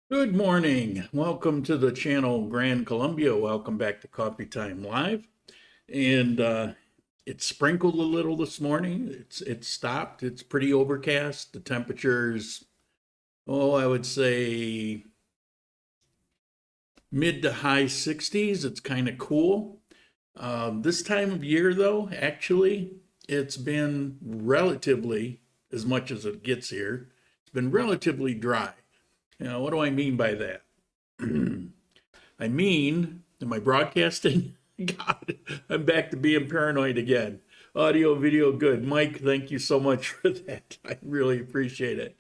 Good morning. Welcome to the channel Grand Columbia. Welcome back to Coffee Time Live. And it sprinkled a little this morning. It's stopped. It's pretty overcast. The temperature's, I would say mid to high 60s. It's kind of cool. This time of year, though, actually, it's been relatively, as much as it gets here, it's been relatively dry. Now, what do I mean by that? I mean, am I broadcasting? God, I'm back to being paranoid again. Audio, video, good. Mike, thank you so much for that. I really appreciate it.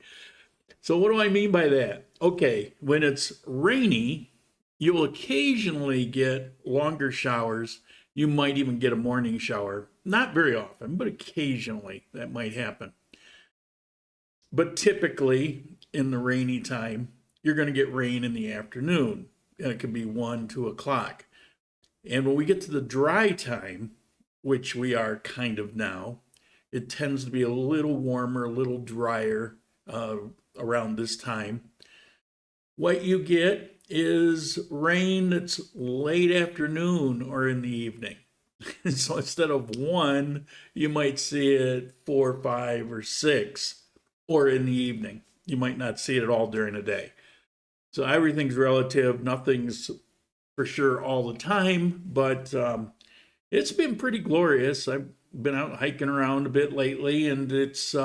So, what do I mean by that? Okay, when it's rainy, you'll occasionally get longer showers. You might even get a morning shower. Not very often, but occasionally that might happen. But typically, in the rainy time, you're going to get rain in the afternoon, and it could be 1, 2 o'clock. And when we get to the dry time, which we are kind of now, it tends to be a little warmer, a little drier around this time. What you get is rain that's late afternoon or in the evening. So instead of 1, you might see it 4, 5, or 6, or in the evening. You might not see it at all during the day. So everything's relative. Nothing's for sure all the time, but it's been pretty glorious. I've been out hiking around a bit lately, and it's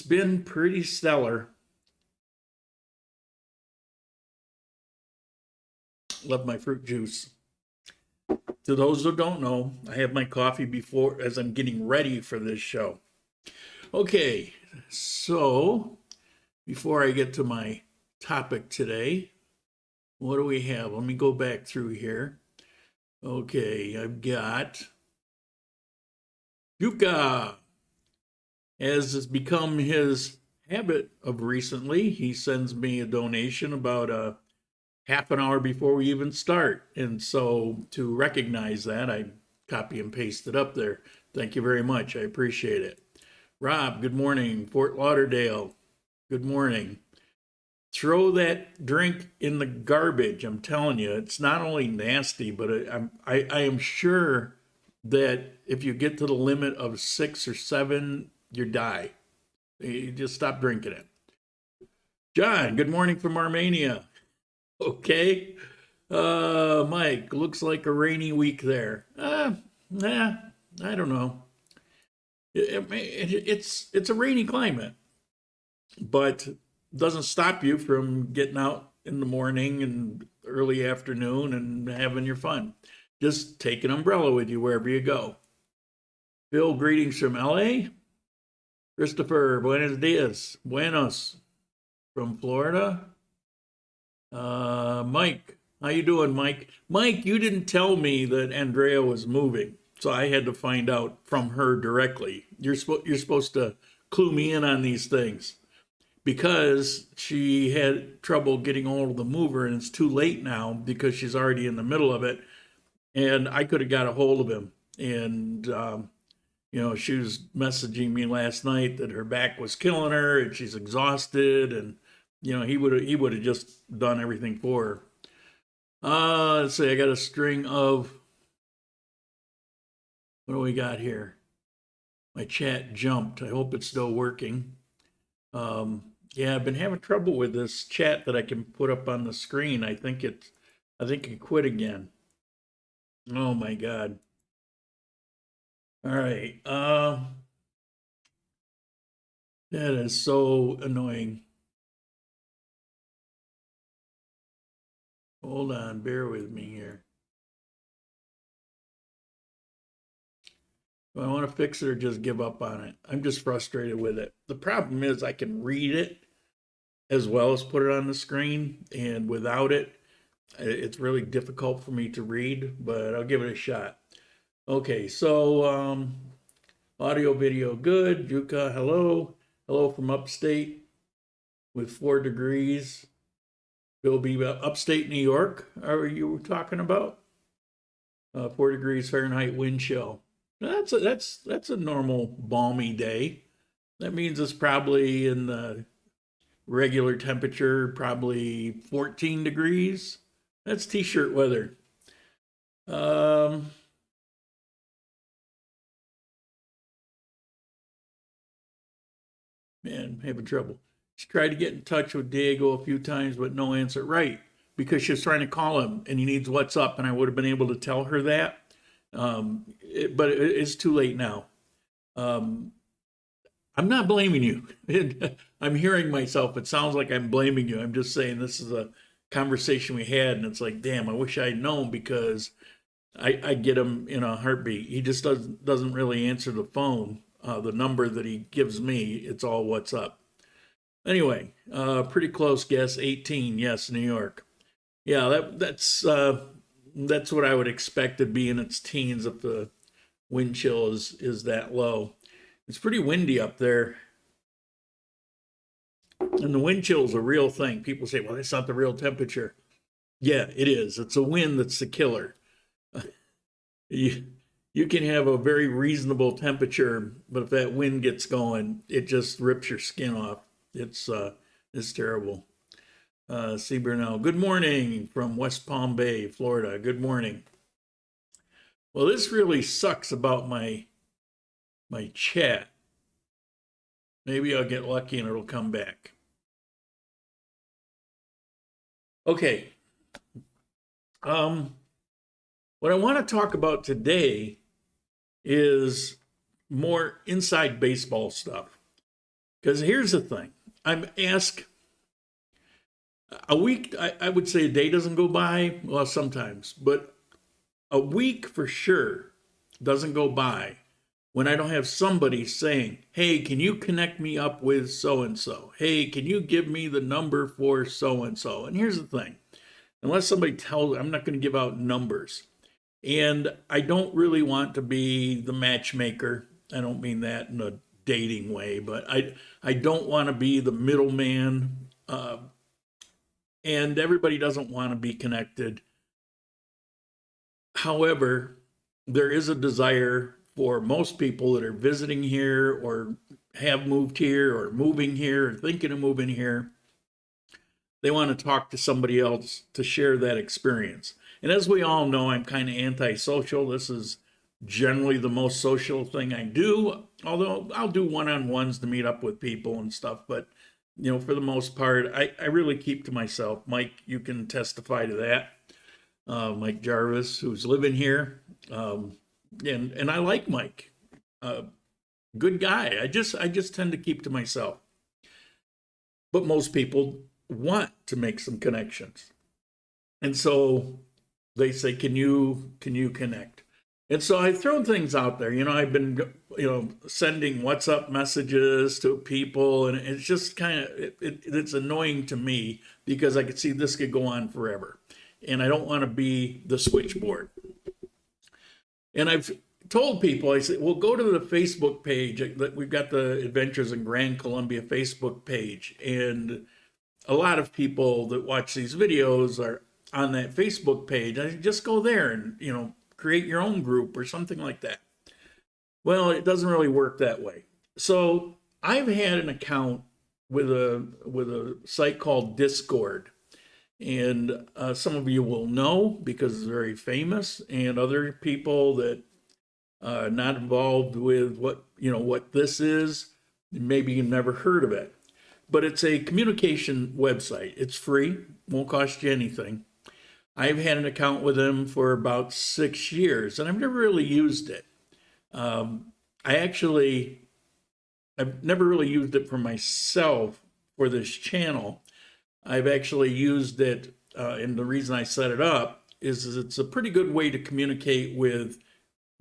been pretty stellar. Love my fruit juice. To those who don't know, I have my coffee before as I'm getting ready for this show. Okay, so before I get to my topic today, what do we have? Let me go back through here. Okay, I've got Yuka. As has become his habit of recently, he sends me a donation about a half an hour before we even start. And so to recognize that, I copy and paste it up there. Thank you very much. I appreciate it. Rob, good morning. Fort Lauderdale, good morning. Throw that drink in the garbage. I'm telling you, it's not only nasty, but I am sure that if you get to the limit of 6 or 7, you die. You just stop drinking it. John, good morning from Armenia. Okay. Mike, looks like a rainy week there. Nah, I don't know. It's a rainy climate, but doesn't stop you from getting out in the morning and early afternoon and having your fun. Just take an umbrella with you wherever you go. Phil, greetings from LA. Christopher, buenos dias. Buenos from Florida. Mike, how you doing, Mike? Mike, you didn't tell me that Andrea was moving, so I had to find out from her directly. You're supposed to clue me in on these things, because she had trouble getting hold of the mover, and it's too late now because she's already in the middle of it. And I could have got a hold of him, and she was messaging me last night that her back was killing her and she's exhausted, and he would have just done everything for her. Let's see, I got a string of, what do we got here? My chat jumped. I hope it's still working. Yeah, I've been having trouble with this chat that I can put up on the screen. I think it quit again. Oh my God. All right. That is so annoying. Hold on, bear with me here. Do I want to fix it or just give up on it? I'm just frustrated with it. The problem is I can read it as well as put it on the screen, and without it, it's really difficult for me to read, but I'll give it a shot. Okay, so audio, video, good. Yuka, hello. Hello from upstate with 4 degrees. Will be upstate New York, are you talking about? 4 degrees Fahrenheit wind chill. That's a normal balmy day. That means it's probably in the regular temperature, probably 14 degrees. That's t-shirt weather. Man, having trouble. She tried to get in touch with Diego a few times, but no answer. Right, because she was trying to call him and he needs what's up, and I would have been able to tell her that. But it's too late now. I'm not blaming you. I'm hearing myself. It sounds like I'm blaming you. I'm just saying this is a conversation we had, and it's like, damn, I wish I had known, because I get him in a heartbeat. He just doesn't really answer the phone. The number that he gives me, it's all what's up. Anyway, pretty close guess, 18. Yes, New York. Yeah, that's what I would expect to be in its teens if the wind chill is that low. It's pretty windy up there. And the wind chill is a real thing. People say, well, that's not the real temperature. Yeah, it is. It's a wind that's the killer. You can have a very reasonable temperature, but if that wind gets going, it just rips your skin off. It's terrible. C. Burnell, good morning from West Palm Bay, Florida. Good morning. Well, this really sucks about my chat. Maybe I'll get lucky and it'll come back. Okay. What I want to talk about today is more inside baseball stuff. Because here's the thing. I'm asked a week, I would say a day doesn't go by, well, sometimes, but a week for sure doesn't go by when I don't have somebody saying, hey, can you connect me up with so-and-so? Hey, can you give me the number for so-and-so? And here's the thing. Unless somebody tells, I'm not going to give out numbers. And I don't really want to be the matchmaker. I don't mean that in a dating way, but I don't want to be the middleman. And everybody doesn't want to be connected. However, there is a desire for most people that are visiting here or have moved here or moving here or thinking of moving here. They want to talk to somebody else to share that experience. And as we all know, I'm kind of antisocial. This is generally the most social thing I do, although I'll do one-on-ones to meet up with people and stuff. But, you know, for the most part, I really keep to myself. Mike, you can testify to that. Mike Jarvis, who's living here. And I like Mike. Good guy. I just tend to keep to myself. But most people want to make some connections. And so they say, can you connect? And so I've thrown things out there. You know, I've been, sending WhatsApp messages to people, and it's just kind of, it's annoying to me because I could see this could go on forever. And I don't want to be the switchboard. And I've told people, I said, well, go to the Facebook page. We've got the Adventures in Grand Colombia Facebook page. And a lot of people that watch these videos are on that Facebook page. I just go there and, create your own group or something like that. Well, it doesn't really work that way. So I've had an account with a site called Discord. And some of you will know because it's very famous, and other people that are not involved with what this is, maybe you've never heard of it. But it's a communication website. It's free, won't cost you anything. I've had an account with them for about 6 years, and I've never really used it. I've never really used it for myself for this channel. I've actually used it, and the reason I set it up is it's a pretty good way to communicate with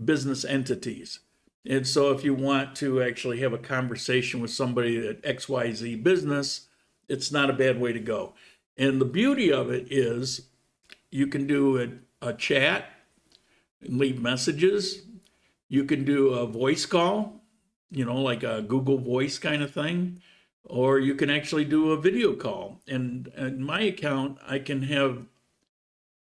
business entities. And so if you want to actually have a conversation with somebody at XYZ business, it's not a bad way to go. And the beauty of it is you can do a chat and leave messages. You can do a voice call, like a Google Voice kind of thing. Or you can actually do a video call. And in my account, I can have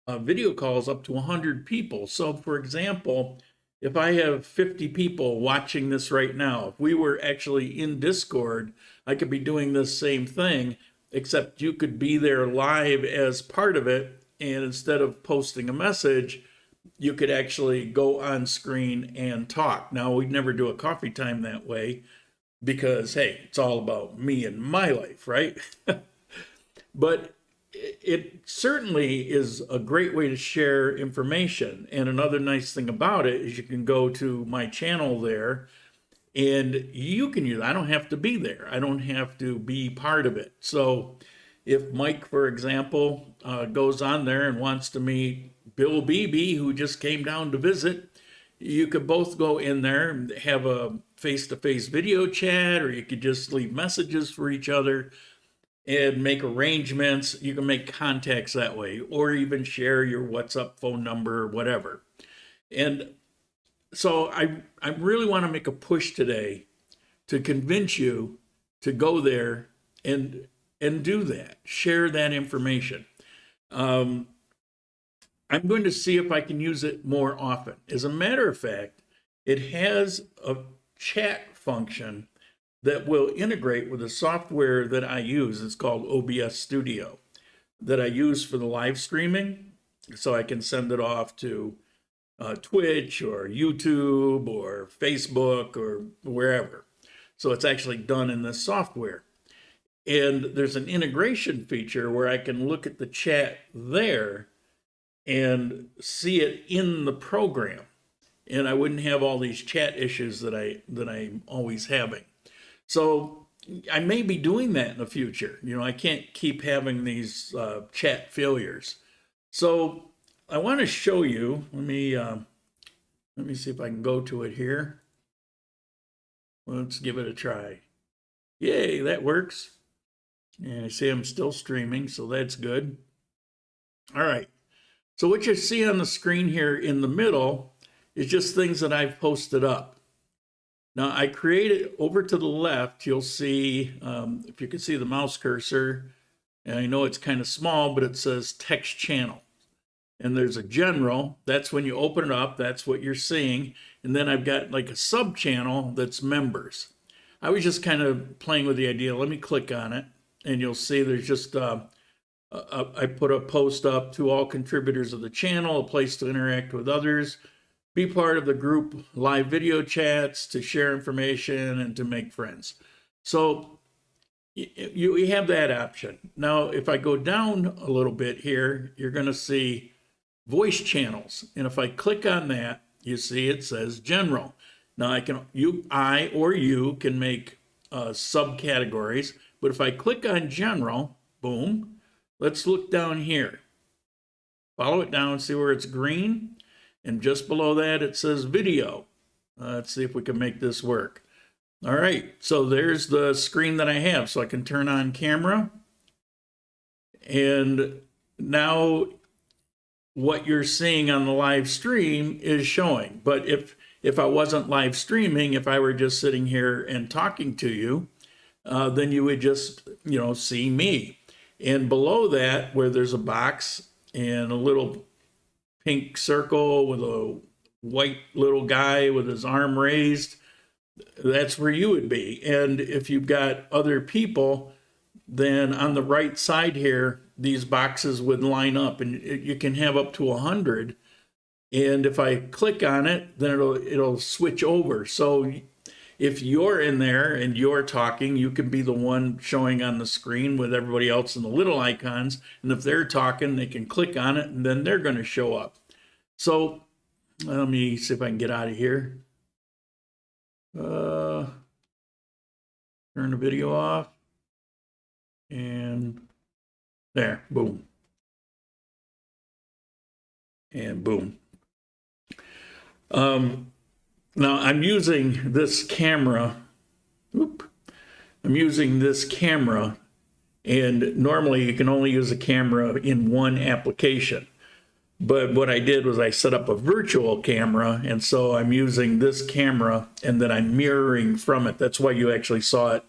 video calls up to 100 people. So for example, if I have 50 people watching this right now, if we were actually in Discord, I could be doing this same thing, except you could be there live as part of it. And instead of posting a message, you could actually go on screen and talk. Now, we'd never do a coffee time that way because, hey, it's all about me and my life, right? But it certainly is a great way to share information. And another nice thing about it is you can go to my channel there and you can use, I don't have to be there. I don't have to be part of it. So if Mike, for example, goes on there and wants to meet Bill Beebe, who just came down to visit, you could both go in there and have a face-to-face video chat, or you could just leave messages for each other and make arrangements. You can make contacts that way, or even share your WhatsApp phone number or whatever. And so I really want to make a push today to convince you to go there and do that, share that information. I'm going to see if I can use it more often. As a matter of fact, it has a chat function that will integrate with the software that I use. It's called OBS Studio, that I use for the live streaming. So I can send it off to Twitch or YouTube or Facebook or wherever. So it's actually done in this software. And there's an integration feature where I can look at the chat there and see it in the program. And I wouldn't have all these chat issues that I'm always having. So I may be doing that in the future. You know, I can't keep having these chat failures. So I want to show you, let me see if I can go to it here. Let's give it a try. Yay, that works. And I see I'm still streaming, so that's good. All right. So what you see on the screen here in the middle is just things that I've posted up. Now I created over to the left, you'll see, if you can see the mouse cursor, and I know it's kind of small, but it says text channel. And there's a general, that's when you open it up, that's what you're seeing. And then I've got like a sub channel that's members. I was just kind of playing with the idea. Let me click on it and you'll see there's just, I put a post up to all contributors of the channel, a place to interact with others, be part of the group live video chats, to share information and to make friends. So you have that option. Now, if I go down a little bit here, you're going to see voice channels. And if I click on that, you see it says general. Now I or you can make subcategories, but if I click on general, boom, let's look down here. Follow it down, see where it's green? And just below that, it says video. Let's see if we can make this work. All right, so there's the screen that I have. So I can turn on camera. And now what you're seeing on the live stream is showing. But if I wasn't live streaming, if I were just sitting here and talking to you, then you would just, see me. And below that, where there's a box and a little pink circle with a white little guy with his arm raised, that's where you would be. And if you've got other people, then on the right side here, these boxes would line up, and you can have up to 100. And if I click on it, then it'll switch over. So if you're in there and you're talking, you can be the one showing on the screen with everybody else in the little icons. And if they're talking, they can click on it and then they're going to show up. So let me see if I can get out of here. Turn the video off. And there, boom. And boom. Now I'm using this camera. I'm using this camera, and normally you can only use a camera in one application. But what I did was I set up a virtual camera, and so I'm using this camera and then I'm mirroring from it. That's why you actually saw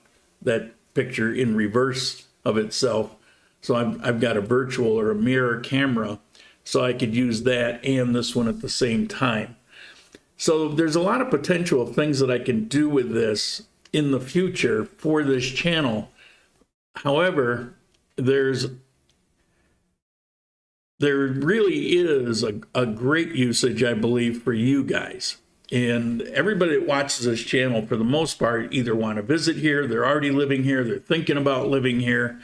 that picture in reverse of itself. So I've got a virtual or a mirror camera, so I could use that and this one at the same time. So there's a lot of potential of things that I can do with this in the future for this channel. However, there really is a great usage, I believe, for you guys. And everybody that watches this channel, for the most part, either want to visit here, they're already living here, they're thinking about living here.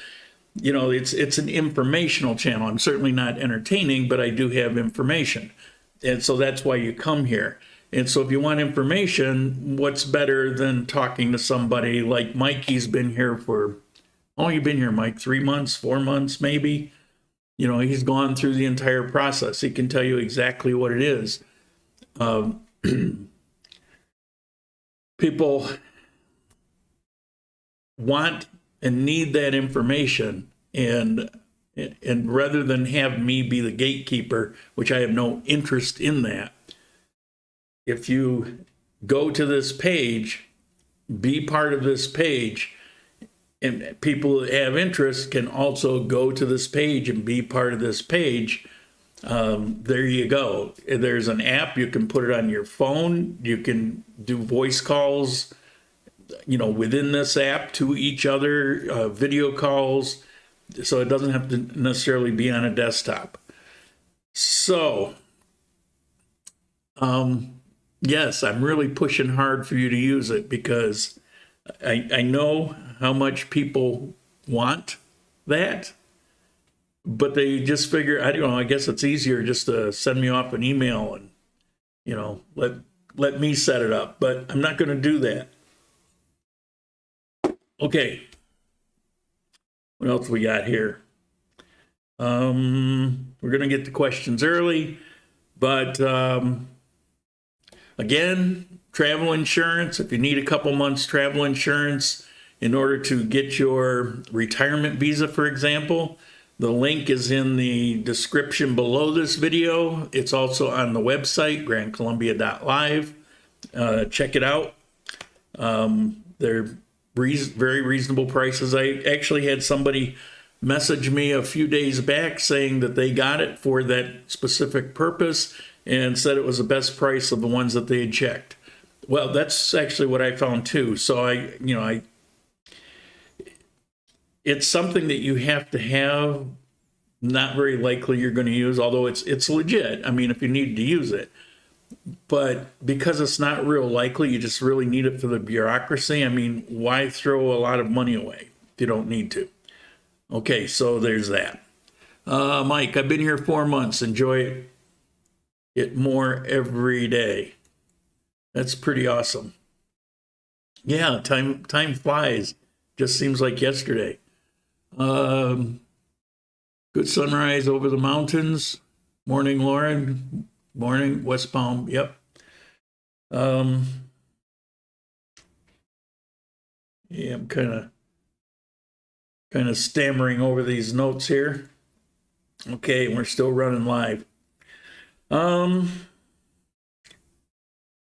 You know, it's an informational channel. I'm certainly not entertaining, but I do have information. And so that's why you come here. And so if you want information, what's better than talking to somebody like Mike? He's been here for, oh, you've been here, Mike, 3 months, 4 months, maybe. You know, he's gone through the entire process. He can tell you exactly what it is. People want and need that information, and rather than have me be the gatekeeper, which I have no interest in that, if you go to this page, be part of this page, and people that have interest can also go to this page and be part of this page. There you go. There's an app. You can put it on your phone. You can do voice calls, you know, within this app to each other, video calls. So it doesn't have to necessarily be on a desktop. So, yes, I'm really pushing hard for you to use it, because I know how much people want that, but they just figure, I don't know, I guess it's easier just to send me off an email and, you know, let me set it up, but I'm not going to do that. Okay. What else we got here? We're going to get to questions early, but again, travel insurance. If you need a couple months travel insurance in order to get your retirement visa, for example, the link is in the description below this video. It's also on the website, grandcolumbia.live. Check it out. They're very reasonable prices. I actually had somebody message me a few days back saying that they got it for that specific purpose and said it was the best price of the ones that they had checked. Well, that's actually what I found too. So it's something that you have to have. Not very likely you're going to use, although it's legit. I mean, if you need to use it, but because it's not real likely, you just really need it for the bureaucracy. I mean, why throw a lot of money away if you don't need to? Okay, so there's that. Mike, I've been here 4 months. Enjoy it more every day. That's pretty awesome. Yeah, time flies. Just seems like yesterday. Good sunrise over the mountains. Morning, Lauren. Morning, West Palm. Yep. Yeah, I'm kind of stammering over these notes here. Okay, we're still running live. I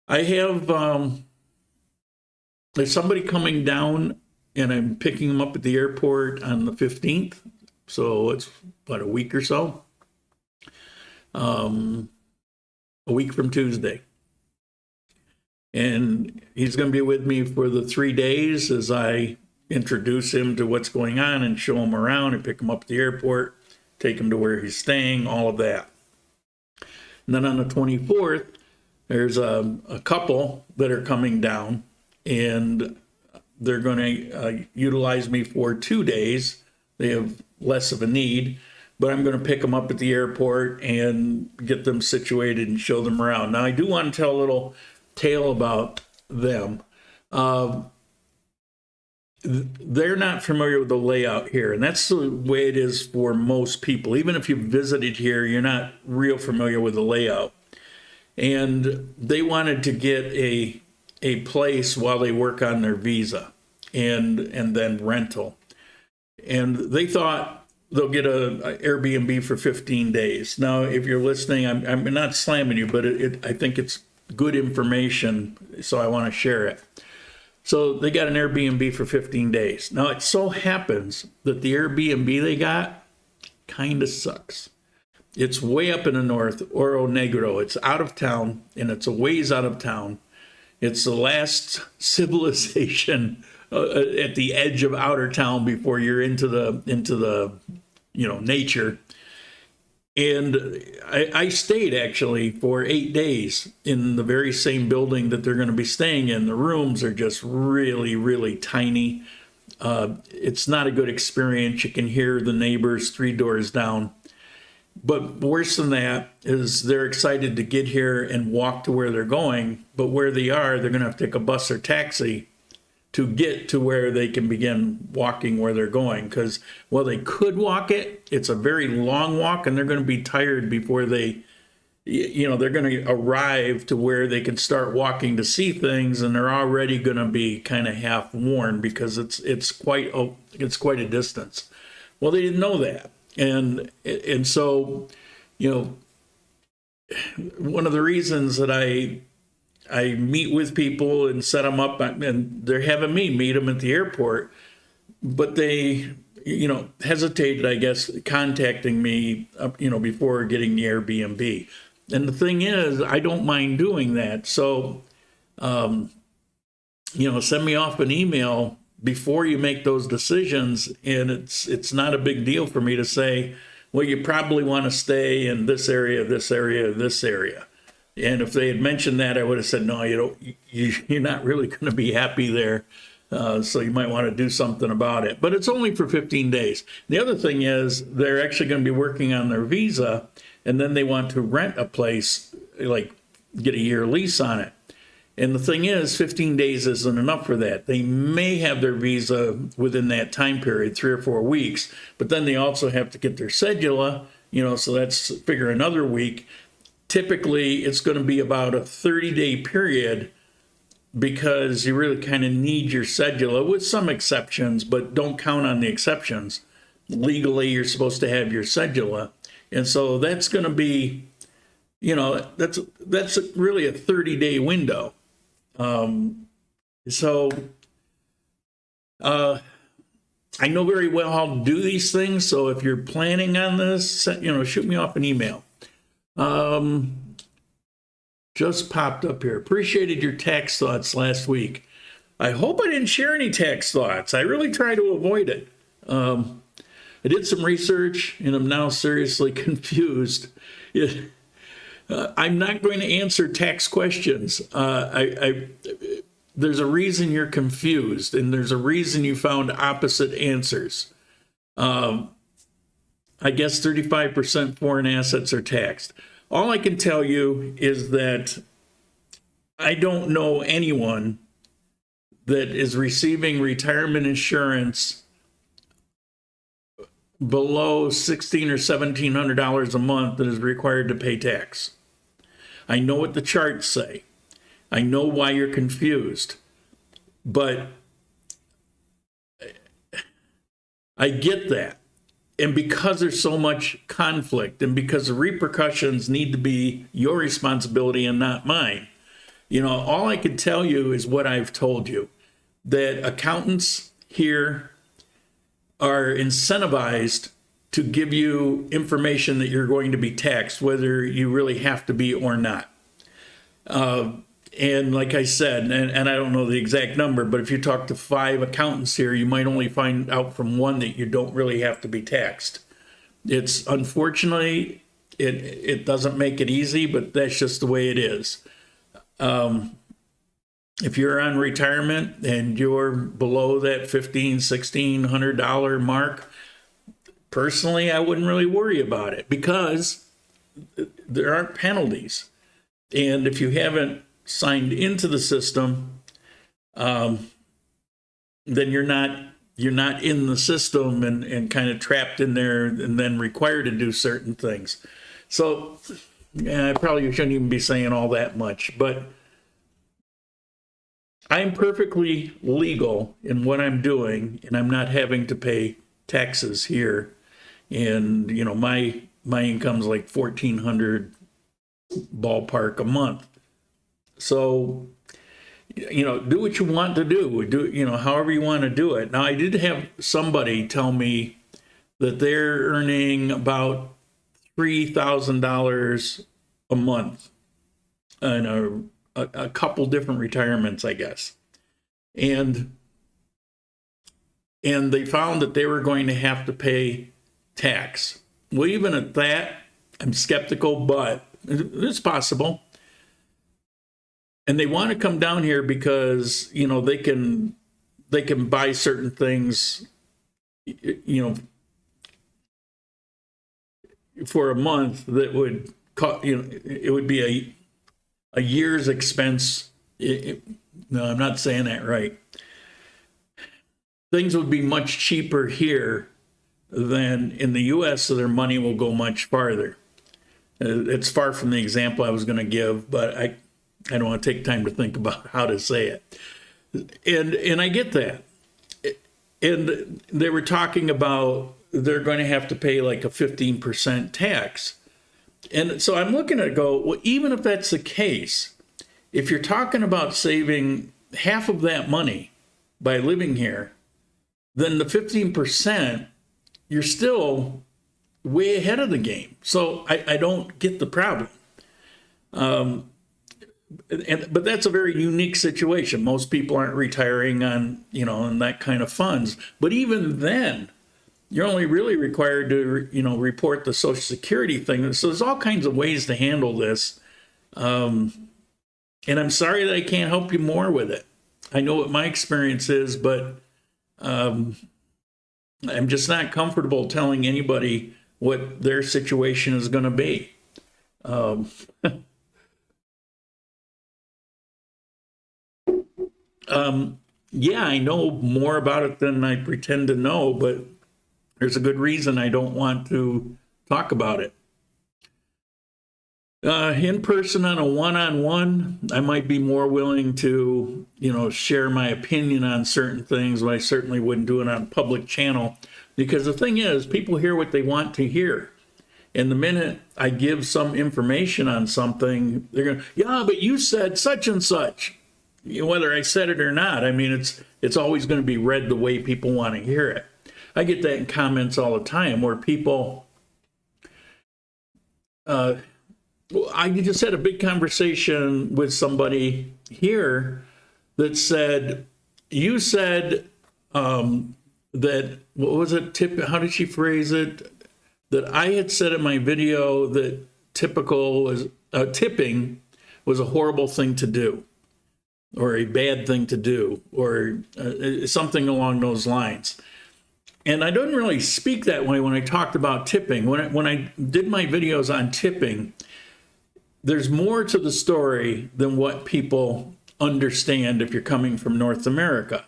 have there's somebody coming down, and I'm picking them up at the airport on the 15th. So it's about a week or so. A week from Tuesday. And he's going to be with me for the 3 days as I introduce him to what's going on and show him around and pick him up at the airport, take him to where he's staying, all of that. And then on the 24th, there's a couple that are coming down, and they're going to utilize me for 2 days. They have less of a need, but I'm going to pick them up at the airport and get them situated and show them around. Now, I do want to tell a little tale about them. They're not familiar with the layout here, and that's the way it is for most people. Even if you visited here, you're not real familiar with the layout. And they wanted to get a place while they work on their visa and then rental. And they thought they'll get a Airbnb for 15 days. Now, if you're listening, I'm not slamming you, but I think it's good information, so I want to share it. So they got an Airbnb for 15 days. Now, it so happens that the Airbnb they got kind of sucks. It's way up in the north, Oro Negro. It's out of town, and it's a ways out of town. It's the last civilization at the edge of outer town before you're into the nature. And I stayed actually for 8 days in the very same building that they're going to be staying in. The rooms are just really, really tiny. It's not a good experience. You can hear the neighbors 3 doors down. But worse than that is they're excited to get here and walk to where they're going. But where they are, they're going to have to take a bus or taxi to get to where they can begin walking where they're going. Because, well, they could walk it. It's a very long walk, and they're going to be tired before they're going to arrive to where they can start walking to see things, and they're already going to be kind of half worn because it's quite a distance. Well, they didn't know that. And so, one of the reasons that I meet with people and set them up, and they're having me meet them at the airport, but they, hesitated, I guess, contacting me, before getting the Airbnb. And the thing is, I don't mind doing that. So, send me off an email before you make those decisions. And it's not a big deal for me to say, well, you probably want to stay in this area, this area, this area. And if they had mentioned that, I would have said, no, you're not really going to be happy there. So you might want to do something about it. But it's only for 15 days. The other thing is they're actually going to be working on their visa, and then they want to rent a place, like get a year lease on it. And the thing is, 15 days isn't enough for that. They may have their visa within that time period, 3 or 4 weeks, but then they also have to get their cedula, so that's figure another week. Typically, it's going to be about a 30-day period because you really kind of need your cedula, with some exceptions, but don't count on the exceptions. Legally, you're supposed to have your cedula. And so that's going to be, that's really a 30-day window. I know very well how to do these things. So if you're planning on this, shoot me off an email. Just popped up here. Appreciated your tax thoughts last week. I hope I didn't share any tax thoughts. I really try to avoid it. I did some research and I'm now seriously confused. I'm not going to answer tax questions. There's a reason you're confused, and there's a reason you found opposite answers. I guess 35% foreign assets are taxed. All I can tell you is that I don't know anyone that is receiving retirement insurance below $1,600 or $1,700 a month that is required to pay tax. I know what the charts say. I know why you're confused, but I get that. And because there's so much conflict, and because the repercussions need to be your responsibility and not mine, all I can tell you is what I've told you, that accountants here are incentivized to give you information that you're going to be taxed, whether you really have to be or not. And like I said, and I don't know the exact number, but if you talk to 5 accountants here, you might only find out from one that you don't really have to be taxed. It's unfortunately, it doesn't make it easy, but that's just the way it is. If you're on retirement and you're below that $1,500, $1,600 mark, personally, I wouldn't really worry about it because there aren't penalties. And if you haven't signed into the system, then you're not in the system and kind of trapped in there and then required to do certain things. So I probably shouldn't even be saying all that much, but I'm perfectly legal in what I'm doing, and I'm not having to pay taxes here. And my income's like $1,400 ballpark a month. So, do what you want to do, however you want to do it. Now, I did have somebody tell me that they're earning about $3,000 a month in a couple different retirements, I guess. And and they found that they were going to have to pay tax. Well, even at that, I'm skeptical, but it's possible. And they want to come down here because, you know, they can buy certain things, you know, for a month that would cost, you know, it would be a year's expense. No, I'm not saying that right. Things would be much cheaper here than in the US, so their money will go much farther. It's far from the example I was going to give, but I don't want to take time to think about how to say it. And I get that. And they were talking about they're going to have to pay like a 15% tax. And so I'm looking at it, go, well, even if that's the case, if you're talking about saving half of that money by living here, then the 15%, you're still way ahead of the game. So I don't get the problem. But that's a very unique situation. Most people aren't retiring on, you know, on that kind of funds. But even then, you're only really required to, you know, report the Social Security thing. So there's all kinds of ways to handle this. And I'm sorry that I can't help you more with it. I know what my experience is, but I'm just not comfortable telling anybody what their situation is going to be. Yeah, I know more about it than I pretend to know, but there's a good reason I don't want to talk about it. In person on a one-on-one, I might be more willing to, you know, share my opinion on certain things, but I certainly wouldn't do it on a public channel, because the thing is, people hear what they want to hear. And the minute I give some information on something, they're going, yeah, but you said such and such. Whether I said it or not, I mean, it's always going to be read the way people want to hear it. I get that in comments all the time where people, I just had a big conversation with somebody here that said, you said that, what was it, how did she phrase it? That I had said in my video that tipping was a horrible thing to do, or a bad thing to do, or something along those lines. And I didn't really speak that way when I talked about tipping. When I did my videos on tipping, there's more to the story than what people understand if you're coming from North America.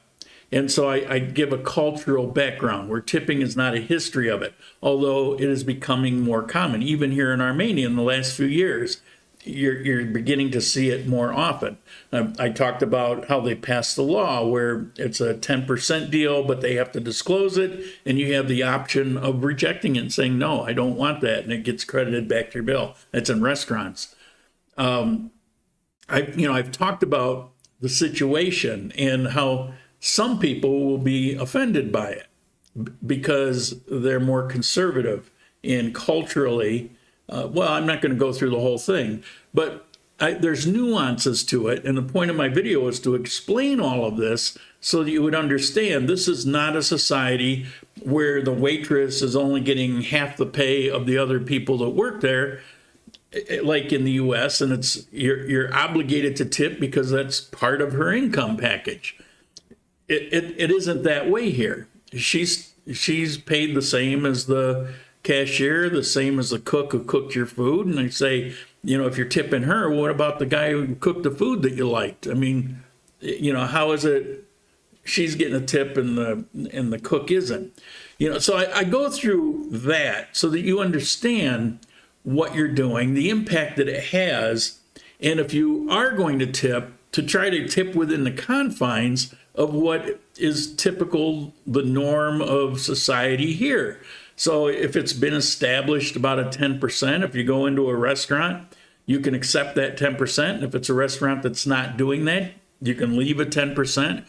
And so I give a cultural background where tipping is not a history of it, although it is becoming more common. Even here in Armenia in the last few years, you're beginning to see it more often. I talked about how they passed the law where it's a 10% deal, but they have to disclose it, and you have the option of rejecting it and saying, no, I don't want that, and it gets credited back to your bill. That's in restaurants. I've talked about the situation and how some people will be offended by it because they're more conservative and culturally. Well, I'm not going to go through the whole thing, but there's nuances to it. And the point of my video is to explain all of this so that you would understand this is not a society where the waitress is only getting half the pay of the other people that work there, like in the US, and you're obligated to tip because that's part of her income package. It isn't that way here. She's paid the same as the cashier, the same as the cook who cooked your food. And they say, you know, if you're tipping her, what about the guy who cooked the food that you liked? I mean, you know, how is it she's getting a tip and the cook isn't? You know, so I go through that so that you understand what you're doing, the impact that it has, and if you are going to tip, to try to tip within the confines of what is typical, the norm of society here. So if it's been established about a 10%, if you go into a restaurant, you can accept that 10%. If it's a restaurant that's not doing that, you can leave at 10%.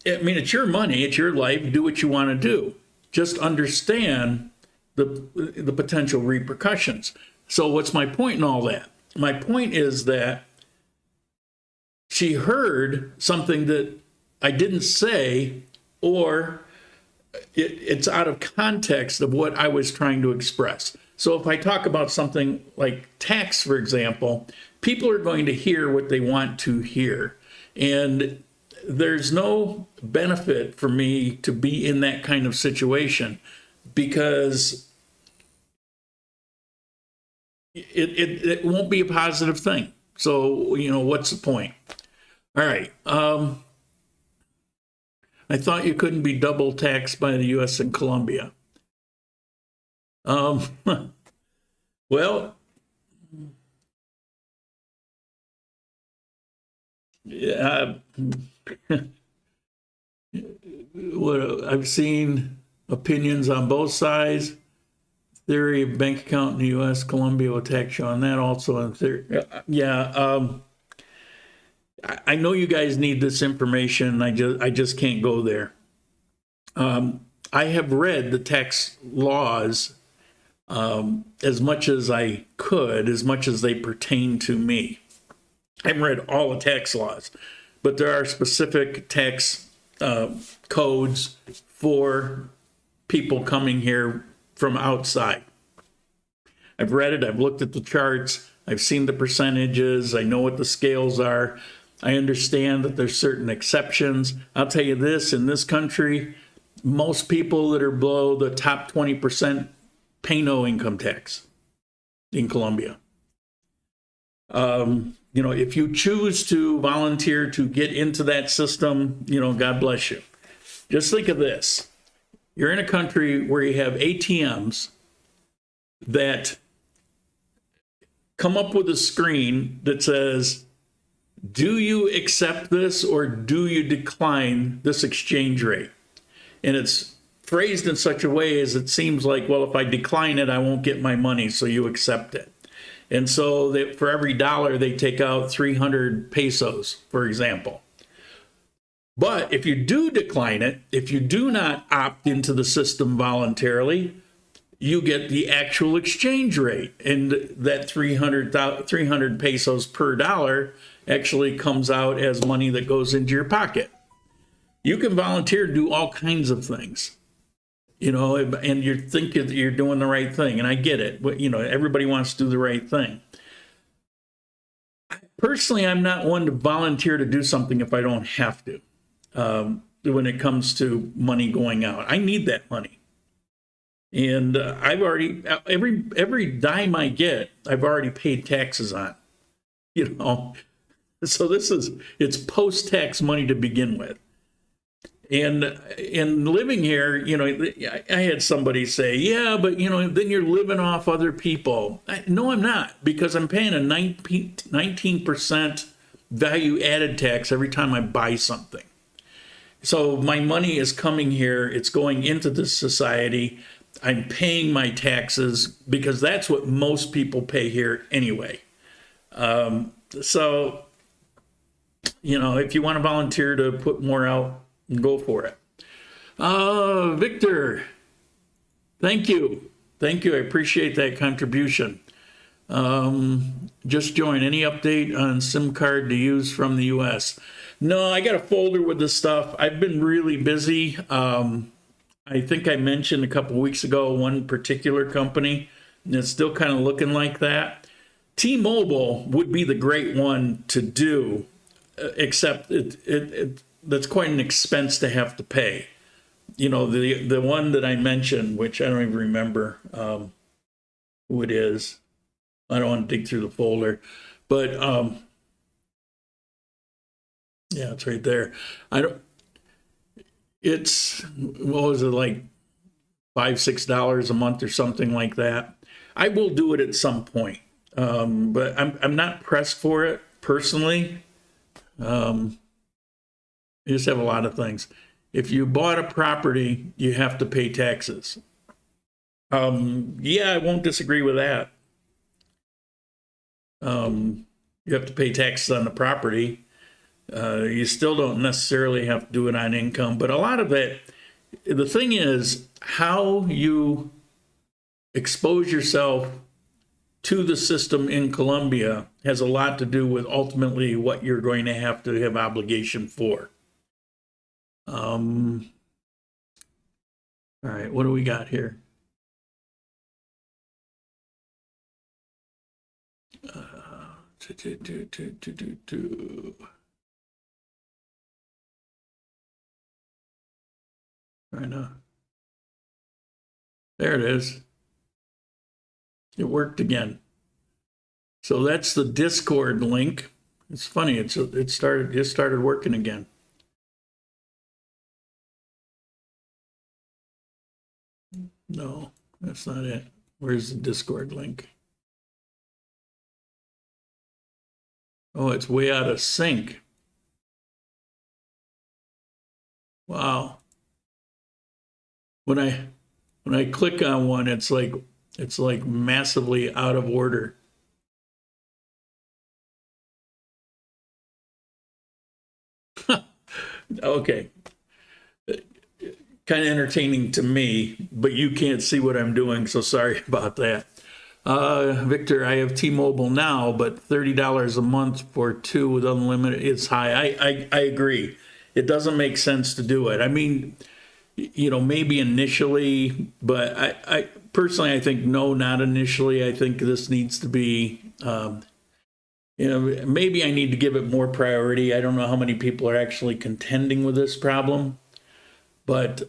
I mean, it's your money, it's your life, do what you want to do. Just understand the potential repercussions. So what's my point in all that? My point is that she heard something that I didn't say, or it's out of context of what I was trying to express. So if I talk about something like tax, for example, people are going to hear what they want to hear. And there's no benefit for me to be in that kind of situation, because it won't be a positive thing. So, you know, what's the point? All right. I thought you couldn't be double taxed by the U.S. and Colombia. Well, yeah, what I've seen opinions on both sides. Theory of bank account in the U.S., Colombia will tax you on that also. In theory, yeah. I know you guys need this information. I just can't go there. I have read the tax laws as much as I could, as much as they pertain to me. I haven't read all the tax laws, but there are specific tax codes for people coming here from outside. I've read it. I've looked at the charts. I've seen the percentages. I know what the scales are. I understand that there's certain exceptions. I'll tell you this, in this country, most people that are below the top 20% pay no income tax in Colombia. You know, if you choose to volunteer to get into that system, you know, God bless you. Just think of this. You're in a country where you have ATMs that come up with a screen that says, do you accept this or do you decline this exchange rate? And it's phrased in such a way as it seems like, well, if I decline it, I won't get my money, so you accept it. And so that for every dollar, they take out 300 pesos, for example. But if you do decline it, if you do not opt into the system voluntarily, you get the actual exchange rate. And that 300 pesos per dollar actually comes out as money that goes into your pocket. You can volunteer to do all kinds of things, you know, and you think that you're doing the right thing. And I get it, but, you know, everybody wants to do the right thing. Personally, I'm not one to volunteer to do something if I don't have to. When it comes to money going out, I need that money. And I've already, every dime I get, I've already paid taxes on, you know. So it's post-tax money to begin with. And living here, you know, I had somebody say, yeah, but, you know, then you're living off other people. No, I'm not, because I'm paying a 19% value added tax every time I buy something. So my money is coming here. It's going into this society. I'm paying my taxes because that's what most people pay here anyway. So, you know, if you want to volunteer to put more out, go for it. Victor, thank you. Thank you. I appreciate that contribution. Just join. Any update on SIM card to use from the US? No, I got a folder with this stuff. I've been really busy. I think I mentioned a couple weeks ago one particular company, and it's still kind of looking like that. T-Mobile would be the great one to do, except that's quite an expense to have to pay. You know, the one that I mentioned, which I don't even remember who it is. I don't want to dig through the folder, but yeah, it's right there. It's, what was it, like $5-6 a month or something like that. I will do it at some point, but I'm not pressed for it personally. You just have a lot of things. If you bought a property, you have to pay taxes. Yeah, I won't disagree with that. You have to pay taxes on the property. You still don't necessarily have to do it on income, but a lot of it, the thing is how you expose yourself to the system in Colombia has a lot to do with ultimately what you're going to have obligation for. All right, what do we got here? Right now. There it is. It worked again. So that's the Discord link. It's funny. It started working again. No, that's not it. Where's the Discord link? Oh, it's way out of sync. Wow. When I click on one, it's like massively out of order. Okay. Kind of entertaining to me, but you can't see what I'm doing, so sorry about that. Victor, I have T-Mobile now, but $30 a month for 2 with unlimited is high. I agree. It doesn't make sense to do it. I mean, you know, maybe initially, but I personally, I think no, not initially. I think this needs to be, you know, maybe I need to give it more priority. I don't know how many people are actually contending with this problem, but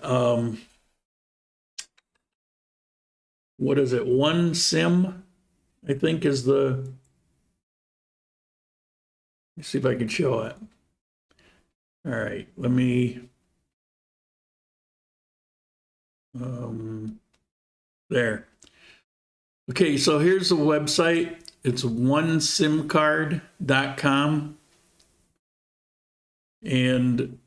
what is it? One sim, I think, is the. Let's see if I can show it. All right, let me. There. Okay, so here's the website. It's onesimcard.com, and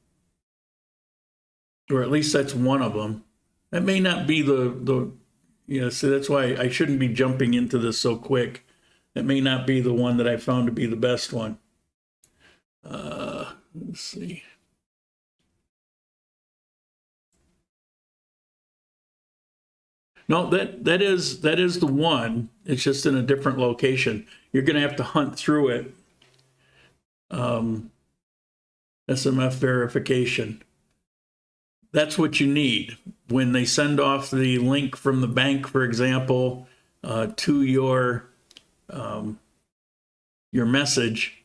or at least that's one of them. That may not be the you know, so that's why I shouldn't be jumping into this so quick. That may not be the one that I found to be the best one. Let's see. No, that is the one. It's just in a different location. You're going to have to hunt through it. SMF verification. That's what you need when they send off the link from the bank, for example, to your message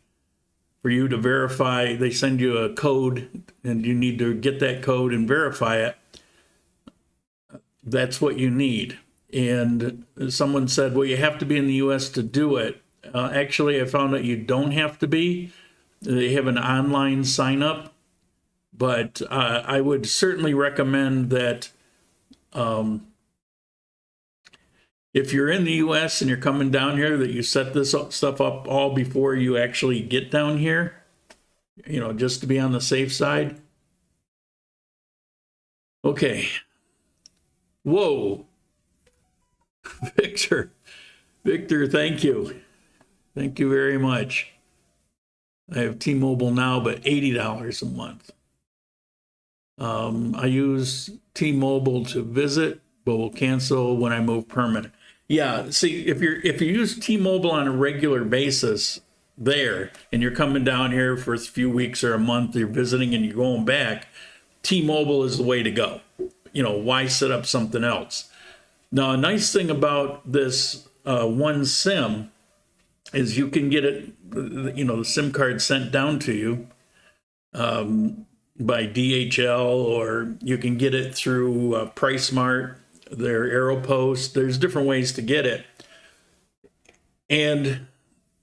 for you to verify. They send you a code, and you need to get that code and verify it. That's what you need. And someone said, well, you have to be in the US to do it. Actually, I found that you don't have to be. They have an online sign up, but I would certainly recommend that if you're in the US and you're coming down here, that you set this stuff up all before you actually get down here, you know, just to be on the safe side. Okay. Whoa. Victor, thank you. Thank you very much. I have T-Mobile now, but $80 a month. I use T-Mobile to visit, but will cancel when I move permanent. Yeah, see, if you use T-Mobile on a regular basis there, and you're coming down here for a few weeks or a month, you're visiting and you're going back, T-Mobile is the way to go. You know, why set up something else? Now, a nice thing about this one SIM is you can get it, you know, the SIM card sent down to you by DHL, or you can get it through PriceSmart, their AeroPost. There's different ways to get it. And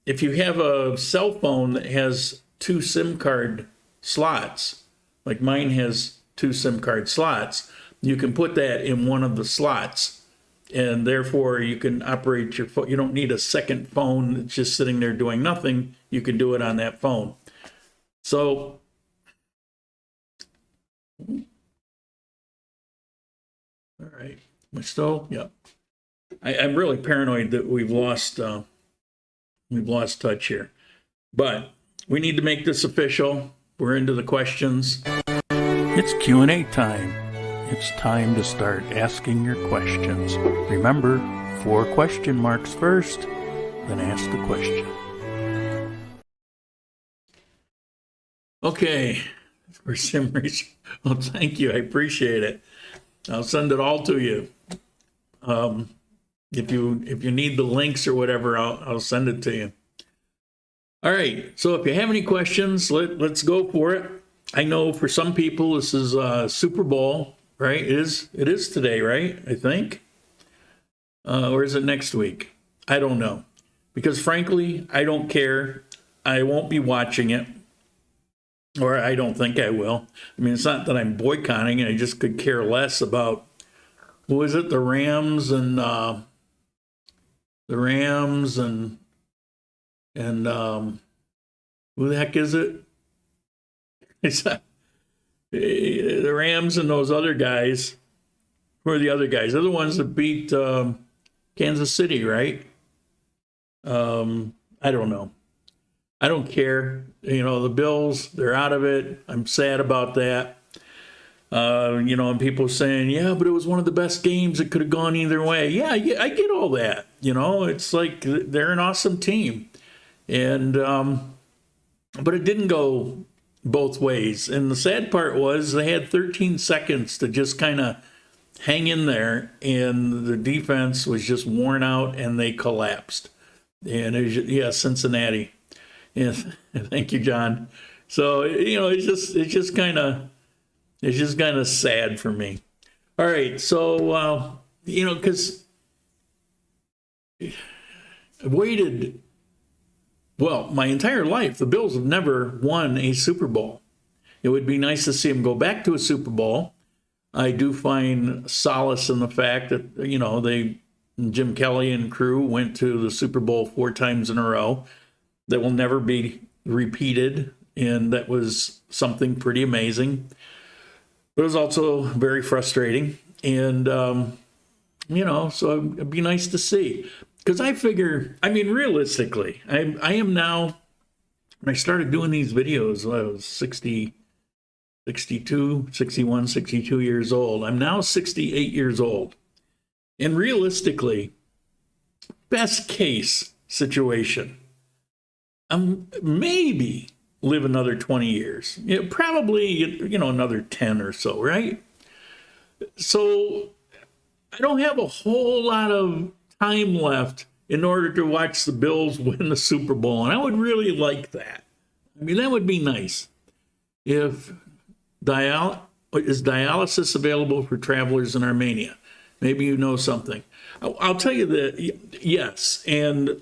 if you have a cell phone that has 2 SIM card slots, like mine has 2 SIM card slots, you can put that in one of the slots, and therefore you can operate your phone. You don't need a second phone that's just sitting there doing nothing. You can do it on that phone. So, all right, am I still? Yep. I'm really paranoid that we've lost touch here, but we need to make this official. We're into the questions. It's Q&A time. It's time to start asking your questions. Remember, 4 question marks first, then ask the question. Okay, for some reason, well, thank you, I appreciate it. I'll send it all to you. If you need the links or whatever, I'll send it to you. All right. So if you have any questions, let's go for it. I know for some people this is Super Bowl, right? It is today, right? I think. Or is it next week? I don't know. Because frankly, I don't care. I won't be watching it. Or I don't think I will. I mean, it's not that I'm boycotting it. I just could care less about, what was it? The Rams and who the heck is it? It's the Rams and those other guys. Who are the other guys? They're the ones that beat Kansas City, right? I don't know. I don't care. You know, the Bills, they're out of it. I'm sad about that. You know, and people saying, yeah, but it was one of the best games. It could have gone either way. Yeah, I get all that. You know, it's like they're an awesome team. And, but it didn't go both ways. And the sad part was they had 13 seconds to just kind of hang in there, and the defense was just worn out and they collapsed. And it was, yeah, Cincinnati. Yeah, thank you, John. So, you know, it's just kind of sad for me. All right, so you know, because I waited, well, my entire life, the Bills have never won a Super Bowl. It would be nice to see them go back to a Super Bowl. I do find solace in the fact that, you know, Jim Kelly and crew went to the Super Bowl 4 times in a row. That will never be repeated, and that was something pretty amazing. But it was also very frustrating, and you know, so it'd be nice to see. Because I figure, I mean, realistically, I am now, when I started doing these videos, I was 62 years old. I'm now 68 years old. And realistically, best case situation, I'm maybe live another 20 years. Probably, you know, another 10 or so, right? So I don't have a whole lot of time left in order to watch the Bills win the Super Bowl. And I would really like that. I mean, that would be nice. If is dialysis available for travelers in Armenia? Maybe you know something. I'll tell you that, yes. And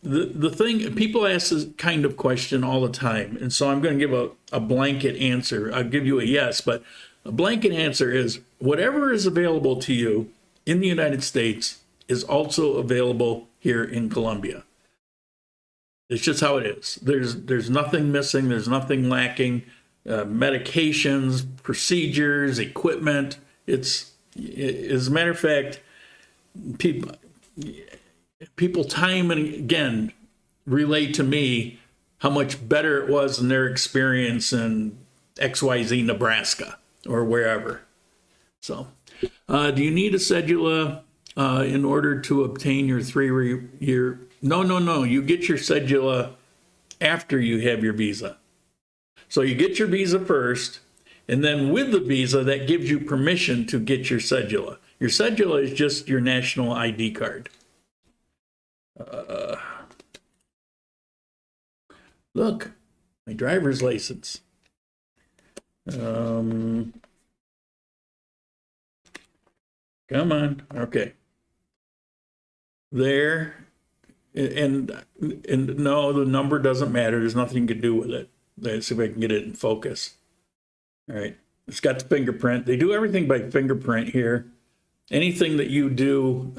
the thing, people ask this kind of question all the time. And so I'm going to give a blanket answer. I'll give you a yes, but a blanket answer is whatever is available to you in the United States is also available here in Colombia. It's just how it is. There's nothing missing. There's nothing lacking. Medications, procedures, equipment. As a matter of fact, people time and again relate to me how much better it was in their experience in XYZ, Nebraska, or wherever. So, do you need a cedula in order to obtain your 3-year? No. You get your cedula after you have your visa. So you get your visa first, and then with the visa, that gives you permission to get your cedula. Your cedula is just your national ID card. Look, my driver's license. Come on. Okay. There. And no, the number doesn't matter. There's nothing you can do with it. Let's see if I can get it in focus. All right. It's got the fingerprint. They do everything by fingerprint here. Anything that you do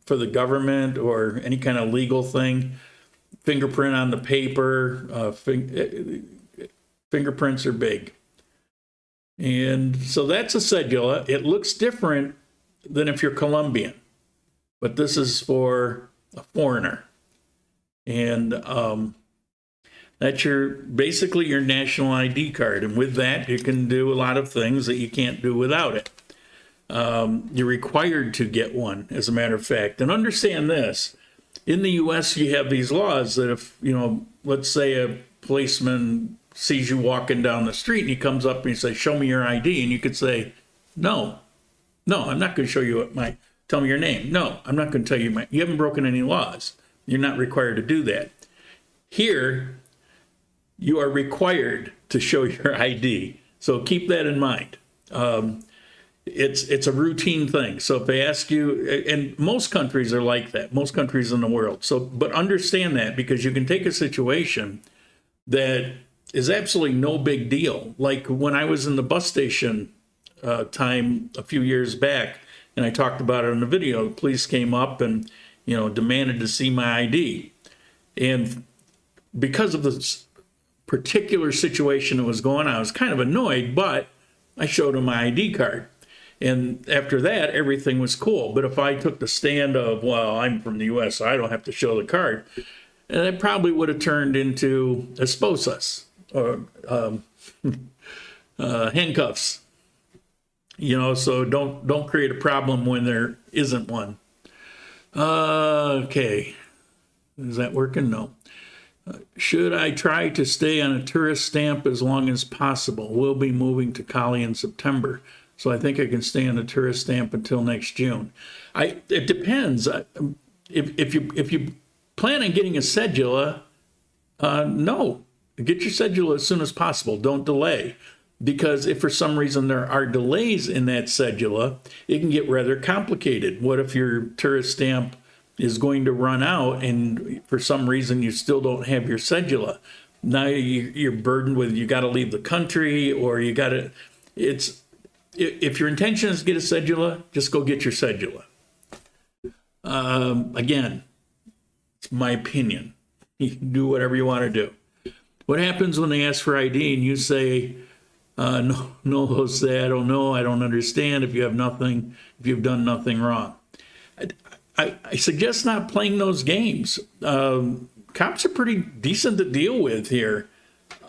for the government or any kind of legal thing, fingerprint on the paper, fingerprints are big. And so that's a cedula. It looks different than if you're Colombian, but this is for a foreigner. And that's basically your national ID card. And with that, you can do a lot of things that you can't do without it. You're required to get one, as a matter of fact. And understand this, in the U.S., you have these laws that if, you know, let's say a policeman sees you walking down the street and he comes up and he says, show me your ID. And you could say, no, No, I'm not going to show you tell me your name. No, I'm not going to tell you you haven't broken any laws. You're not required to do that. Here, you are required to show your ID. So keep that in mind. It's a routine thing. So if they ask you, and most countries are like that, most countries in the world. So, but understand that, because you can take a situation that is absolutely no big deal. Like when I was in the bus station time a few years back, and I talked about it in the video, the police came up and, demanded to see my ID. And because of this particular situation that was going on, I was kind of annoyed, but I showed him my ID card. And after that, everything was cool. But if I took the stand of, well, I'm from the U.S., so I don't have to show the card, and it probably would have turned into esposas or handcuffs. So don't create a problem when there isn't one. Okay. Is that working? No. Should I try to stay on a tourist stamp as long as possible? We'll be moving to Cali in September, so I think I can stay on a tourist stamp until next June. It depends. If you plan on getting a cedula, no. Get your cedula as soon as possible. Don't delay. Because if for some reason there are delays in that cedula, it can get rather complicated. What if your tourist stamp is going to run out and for some reason you still don't have your cedula? Now you're burdened with, you got to leave the country, or you got to, if your intention is to get a cedula, just go get your cedula. Again, it's my opinion. You can do whatever you want to do. What happens when they ask for ID and you say, no, Jose, I don't know, I don't understand, if you've done nothing wrong? I suggest not playing those games. Cops are pretty decent to deal with here.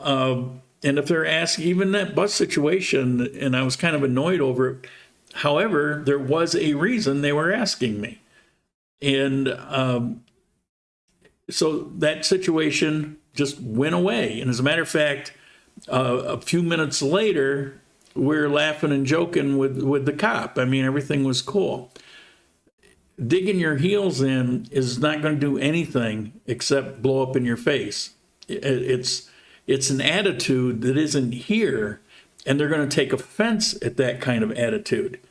And if they're asking, even that bus situation, and I was kind of annoyed over it, however, there was a reason they were asking me. And so that situation just went away. And as a matter of fact, a few minutes later, we're laughing and joking with the cop. I mean, everything was cool. Digging your heels in is not going to do anything except blow up in your face. It's an attitude that isn't here, and they're going to take offense at that kind of attitude.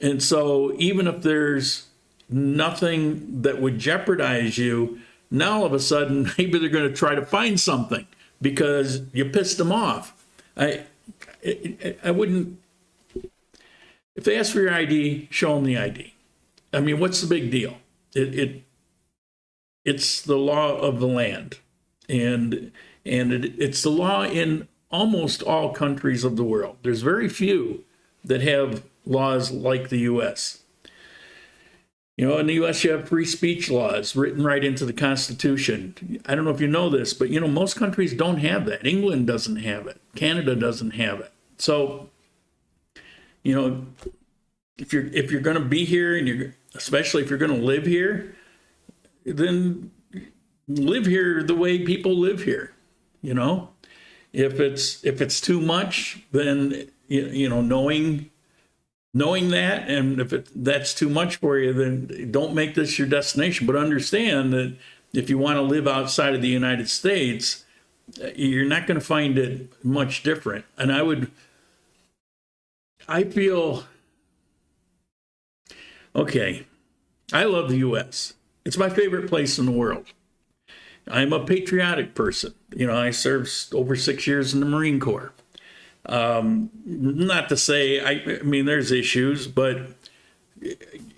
And so even if there's nothing that would jeopardize you, now all of a sudden, maybe they're going to try to find something because you pissed them off. I wouldn't, if they ask for your ID, show them the ID. I mean, what's the big deal? It's the law of the land, and it's the law in almost all countries of the world. There's very few that have laws like the U.S. In the U.S. you have free speech laws written right into the Constitution. I don't know if you know this, but most countries don't have that. England doesn't have it. Canada doesn't have it. So, if you're going to be here, and especially if you're going to live here, then live here the way people live here. If it's too much, then knowing that, and if that's too much for you, then don't make this your destination. But understand that if you want to live outside of the United States, you're not going to find it much different. And I feel, okay, I love the U.S. It's my favorite place in the world. I'm a patriotic person. I served over 6 years in the Marine Corps. Not to say, I mean, there's issues, but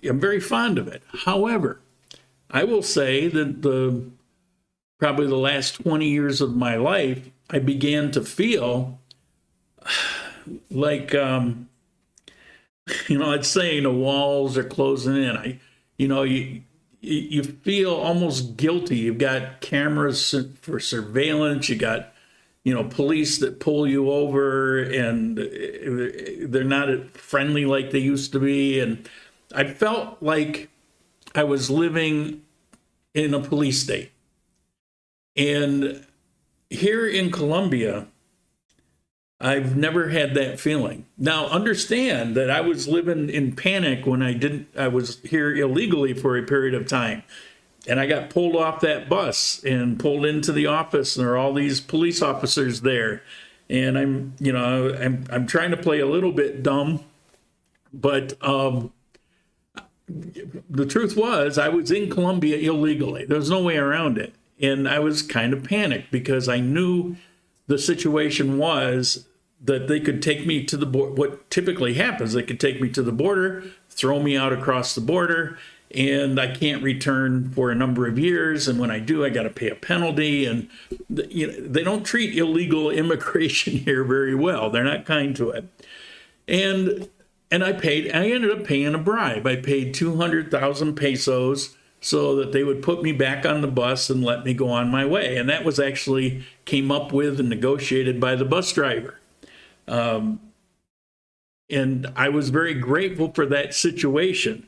I'm very fond of it. However, I will say that probably the last 20 years of my life, I began to feel like, it's saying the walls are closing in. You feel almost guilty. You've got cameras for surveillance. You got police that pull you over, and they're not friendly like they used to be. And I felt like I was living in a police state. And here in Colombia, I've never had that feeling. Now, understand that I was living in panic when I was here illegally for a period of time. And I got pulled off that bus and pulled into the office, and there are all these police officers there. And I'm trying to play a little bit dumb, but the truth was I was in Colombia illegally. There was no way around it. And I was kind of panicked because I knew the situation was that they could take me to the border. What typically happens, they could take me to the border, throw me out across the border, and I can't return for a number of years. And when I do, I got to pay a penalty. And they don't treat illegal immigration here very well. They're not kind to it. And I ended up paying a bribe. I paid 200,000 pesos so that they would put me back on the bus and let me go on my way. And that was actually came up with and negotiated by the bus driver. And I was very grateful for that situation.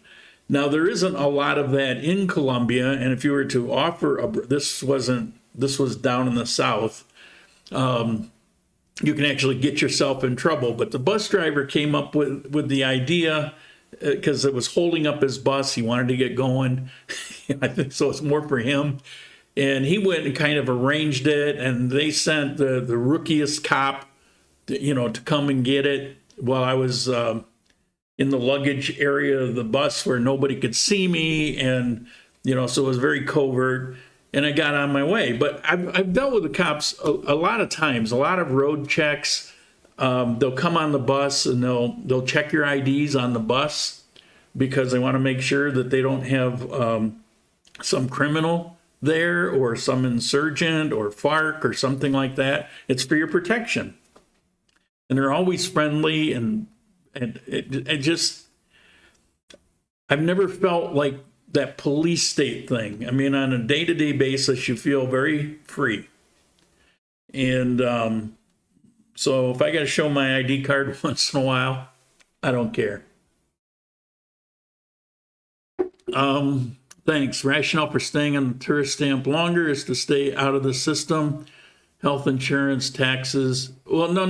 Now, there isn't a lot of that in Colombia, and if you were to offer this was down in the south, you can actually get yourself in trouble. But the bus driver came up with the idea because it was holding up his bus. He wanted to get going. I think so. It's more for him. And he went and kind of arranged it, and they sent the rookiest cop, to come and get it while I was in the luggage area of the bus where nobody could see me. And, so it was very covert, and I got on my way. But I've dealt with the cops a lot of times, a lot of road checks. They'll come on the bus and they'll check your IDs on the bus because they want to make sure that they don't have some criminal there or some insurgent or FARC or something like that. It's for your protection. And they're always friendly, and it just, I've never felt like that police state thing. I mean, on a day-to-day basis, you feel very free. And so if I got to show my ID card once in a while, I don't care. Thanks. Rationale for staying on the tourist stamp longer is to stay out of the system. Health insurance, taxes. Well, no.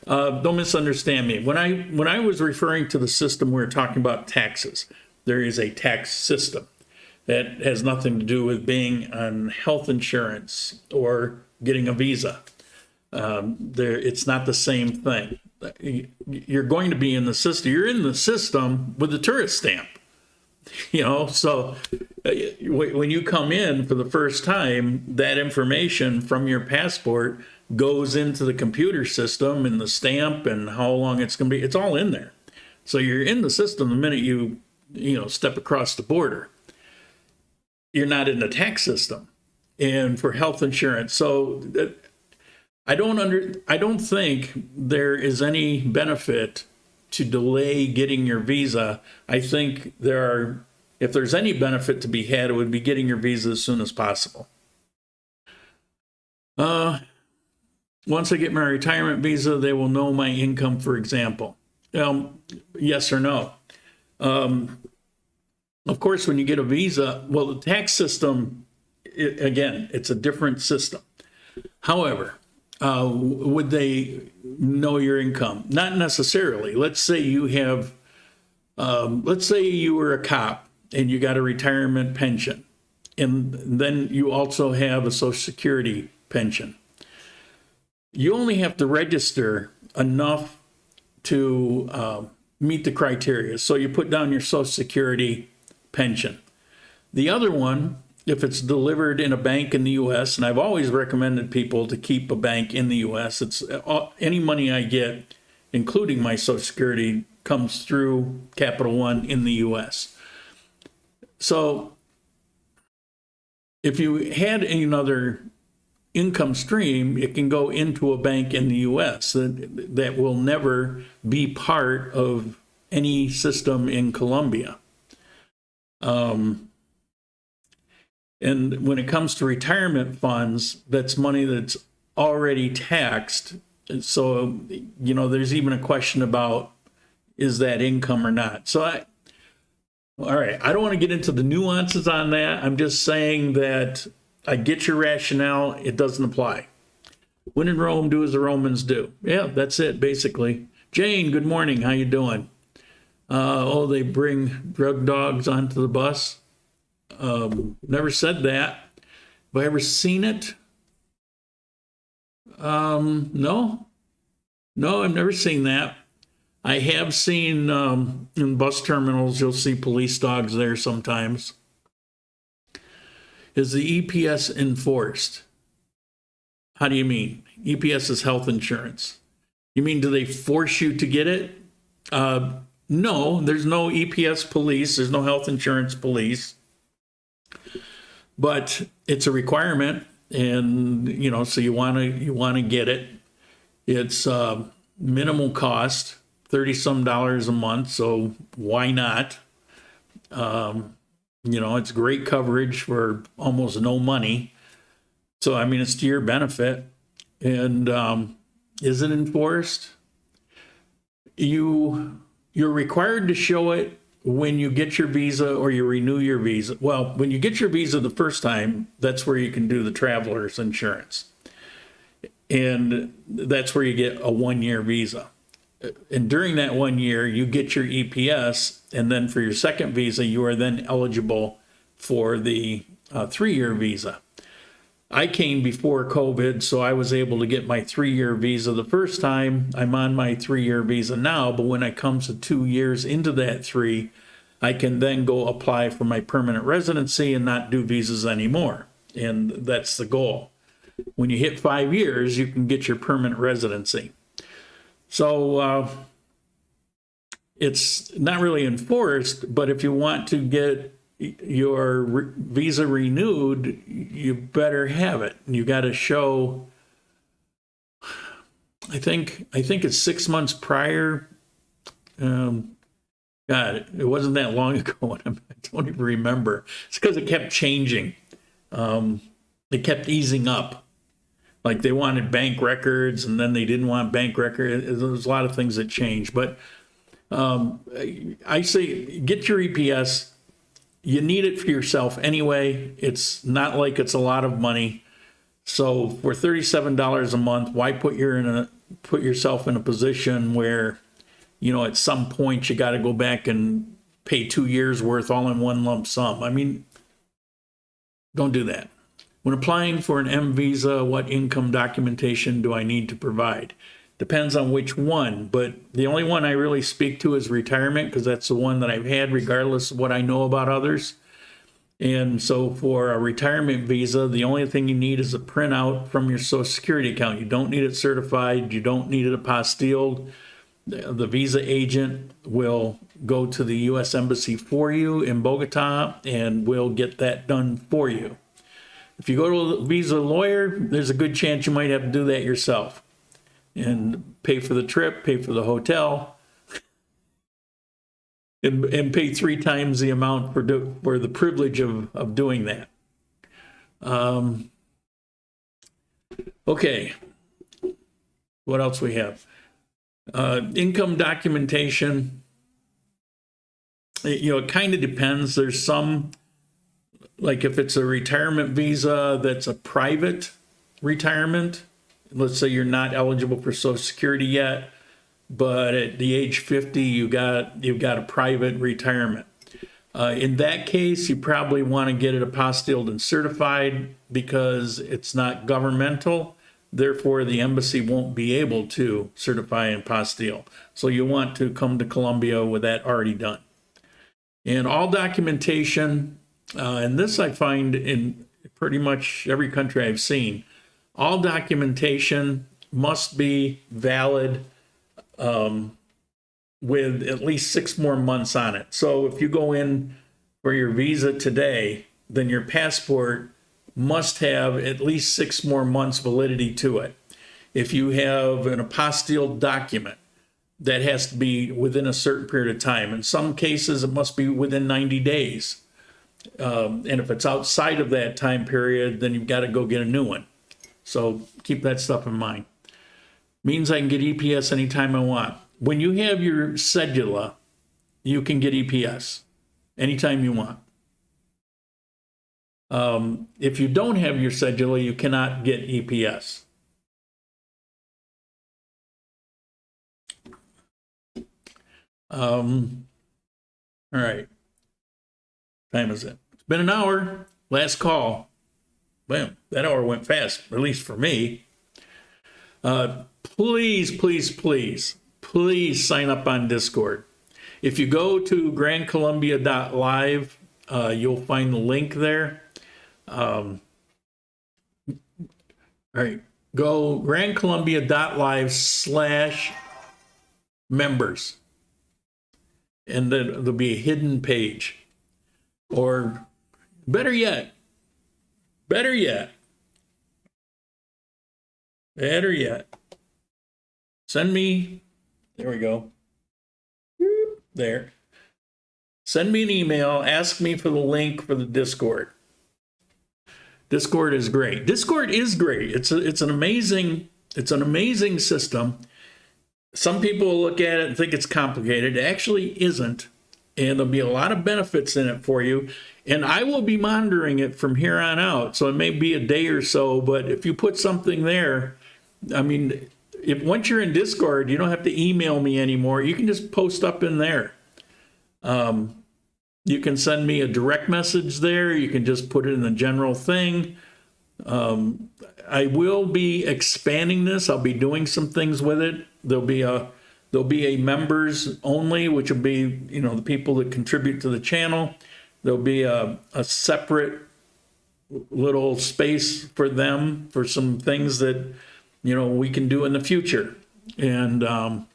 Don't misunderstand me. When I was referring to the system, we were talking about taxes. There is a tax system that has nothing to do with being on health insurance or getting a visa. It's not the same thing. You're going to be in the system. You're in the system with the tourist stamp. So when you come in for the first time, that information from your passport goes into the computer system, and the stamp and how long it's going to be, it's all in there. So you're in the system the minute you step across the border. You're not in the tax system and for health insurance. So I don't think there is any benefit to delay getting your visa. I think if there's any benefit to be had, it would be getting your visa as soon as possible. Once I get my retirement visa, they will know my income, for example. Yes or no? Of course, when you get a visa, well, the tax system, again, it's a different system. However, would they know your income? Not necessarily. Let's say you were a cop and you got a retirement pension, and then you also have a Social Security pension. You only have to register enough to meet the criteria. So you put down your Social Security pension. The other one, if it's delivered in a bank in the U.S., and I've always recommended people to keep a bank in the U.S., it's any money I get, including my Social Security, comes through Capital One in the U.S. So if you had another income stream, it can go into a bank in the U.S. that will never be part of any system in Colombia. And when it comes to retirement funds, that's money that's already taxed. So, there's even a question about, is that income or not? So all right, I don't want to get into the nuances on that. I'm just saying that I get your rationale. It doesn't apply. When in Rome, do as the Romans do. Yeah, that's it, basically. Jane, good morning. How you doing? Oh, they bring drug dogs onto the bus. Never said that. Have I ever seen it? No. No, I've never seen that. I have seen in bus terminals, you'll see police dogs there sometimes. Is the EPS enforced? How do you mean? EPS is health insurance. You mean, do they force you to get it? No, there's no EPS police. There's no health insurance police. But it's a requirement, and you know, so you want to get it. It's minimal cost, $30-some a month. So why not? You know, it's great coverage for almost no money. So I mean, it's to your benefit. And is it enforced? You're required to show it when you get your visa or you renew your visa. Well, when you get your visa the first time, that's where you can do the traveler's insurance. And that's where you get a 1-year visa. And during that 1 year, you get your EPS. And then for your second visa, you are then eligible for the 3-year visa. I came before COVID, so I was able to get my 3-year visa the first time. I'm on my 3-year visa now, but when it comes to 2 years into that 3, I can then go apply for my permanent residency and not do visas anymore. And that's the goal. When you hit 5 years, you can get your permanent residency. So it's not really enforced, but if you want to get your visa renewed, you better have it. You got to show, I think it's 6 months prior. God, it wasn't that long ago. I don't even remember. It's because it kept changing. It kept easing up. Like they wanted bank records, and then they didn't want bank records. There's a lot of things that changed. But I say get your EPS. You need it for yourself anyway. It's not like it's a lot of money. So for $37 a month, why put yourself in a position where, you know, at some point you got to go back and pay 2 years worth all in one lump sum? I mean, don't do that. When applying for an M visa, what income documentation do I need to provide? Depends on which one, but the only one I really speak to is retirement, because that's the one that I've had regardless of what I know about others. And so for a retirement visa, the only thing you need is a printout from your Social Security account. You don't need it certified. You don't need it apostilled. The visa agent will go to the U.S. Embassy for you in Bogota and will get that done for you. If you go to a visa lawyer, there's a good chance you might have to do that yourself and pay for the trip, pay for the hotel, and pay 3 times the amount for the privilege of doing that. Okay, what else we have? Income documentation. You know, it kind of depends. There's some, like if it's a retirement visa that's a private retirement, let's say you're not eligible for Social Security yet, but at the age 50, you've got a private retirement. In that case, you probably want to get it apostilled and certified because it's not governmental. Therefore, the embassy won't be able to certify and apostille. So you want to come to Colombia with that already done. And all documentation, and this I find in pretty much every country I've seen, all documentation must be valid with at least 6 more months on it. So if you go in for your visa today, then your passport must have at least 6 more months validity to it. If you have an apostilled document, that has to be within a certain period of time. In some cases, it must be within 90 days. And if it's outside of that time period, then you've got to go get a new one. So keep that stuff in mind. Means I can get EPS anytime I want. When you have your cedula, you can get EPS anytime you want. If you don't have your cedula, you cannot get EPS. All right. Time is it? It's been an hour. Last call. Bam. That hour went fast, at least for me. Please, please, please, please sign up on Discord. If you go to grandcolumbia.live, you'll find the link there. All right. Go grandcolumbia.live/members. And then there'll be a hidden page. Or better yet, send me, there we go. There. Send me an email, ask me for the link for the Discord. Discord is great. Discord is great. It's an amazing system. Some people will look at it and think it's complicated. It actually isn't. And there'll be a lot of benefits in it for you. And I will be monitoring it from here on out. So it may be a day or so, but if you put something there, I mean, once you're in Discord, you don't have to email me anymore. You can just post up in there. You can send me a direct message there. You can just put it in the general thing. I will be expanding this. I'll be doing some things with it. There'll be a members only, which will be, the people that contribute to the channel. There'll be a separate little space for them for some things that, we can do in the future. And I'm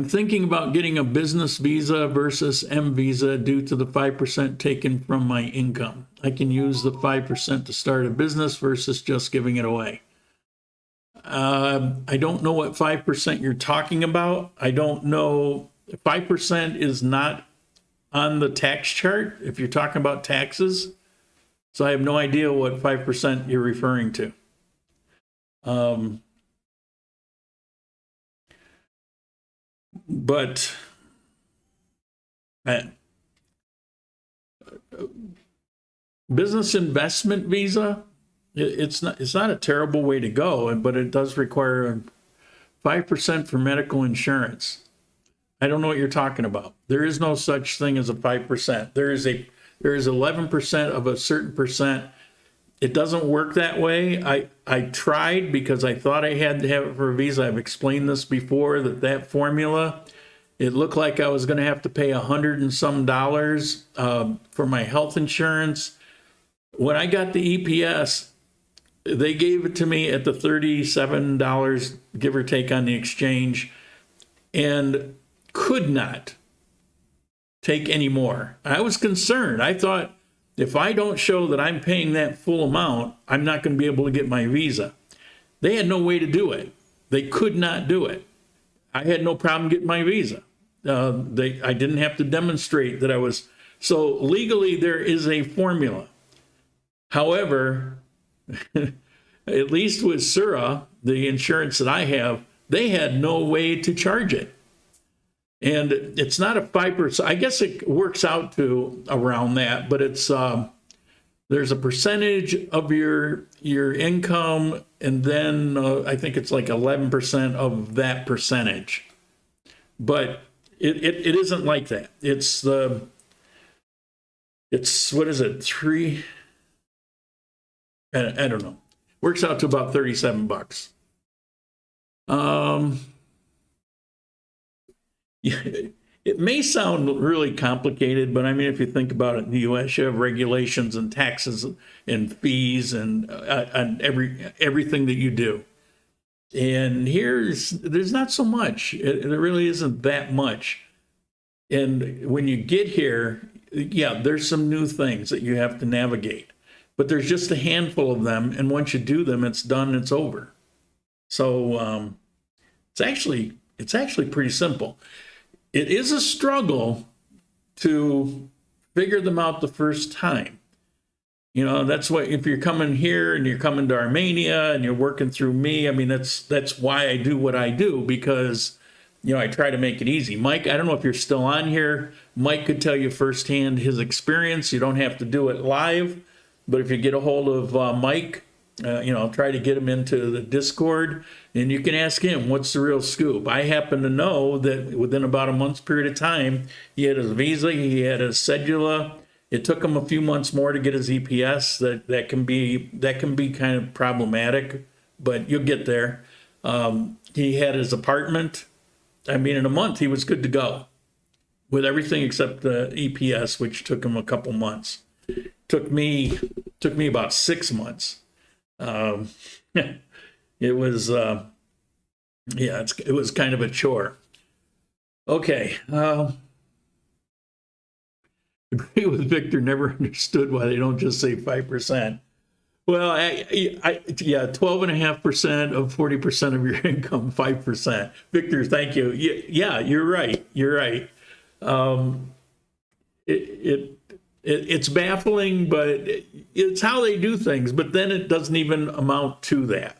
thinking about getting a business visa versus M visa due to the 5% taken from my income. I can use the 5% to start a business versus just giving it away. I don't know what 5% you're talking about. I don't know. 5% is not on the tax chart if you're talking about taxes. So I have no idea what 5% you're referring to. But business investment visa, it's not a terrible way to go, but it does require 5% for medical insurance. I don't know what you're talking about. There is no such thing as a 5%. There is 11% of a certain percent. It doesn't work that way. I tried because I thought I had to have it for a visa. I've explained this before, that formula, it looked like I was going to have to pay $100 and some for my health insurance. When I got the EPS, they gave it to me at the $37, give or take, on the exchange, and could not take any more. I was concerned. I thought, if I don't show that I'm paying that full amount, I'm not going to be able to get my visa. They had no way to do it. They could not do it. I had no problem getting my visa. I didn't have to demonstrate that I was. So legally, there is a formula. However, at least with Sura, the insurance that I have, they had no way to charge it. And it's not a 5%. I guess it works out to around that, but it's there's a percentage of your income, and then I think it's like 11% of that percentage. But it isn't like that. It's what is it? I don't know. Works out to about $37. It may sound really complicated, but I mean, if you think about it, in the U.S., you have regulations and taxes and fees and everything that you do. And there's not so much. There really isn't that much. And when you get here, yeah, there's some new things that you have to navigate, but there's just a handful of them. And once you do them, it's done, it's over. So it's actually pretty simple. It is a struggle to figure them out the first time. That's why if you're coming here and you're coming to Armenia and you're working through me, I mean, that's why I do what I do, because, I try to make it easy. Mike, I don't know if you're still on here. Mike could tell you firsthand his experience. You don't have to do it live, but if you get a hold of Mike, I'll try to get him into the Discord, and you can ask him what's the real scoop. I happen to know that within about a month's period of time, he had his visa, he had his cedula. It took him a few months more to get his EPS. That can be kind of problematic, but you'll get there. He had his apartment. I mean, in a month he was good to go with everything except the EPS, which took him a couple months. Took me about 6 months. It was it was kind of a chore. Okay. Agree with Victor, never understood why they don't just say 5%. Well, yeah, 12.5% of 40% of your income, 5%. Victor, thank you. Yeah, you're right. You're right. It's baffling, but it's how they do things. But then it doesn't even amount to that.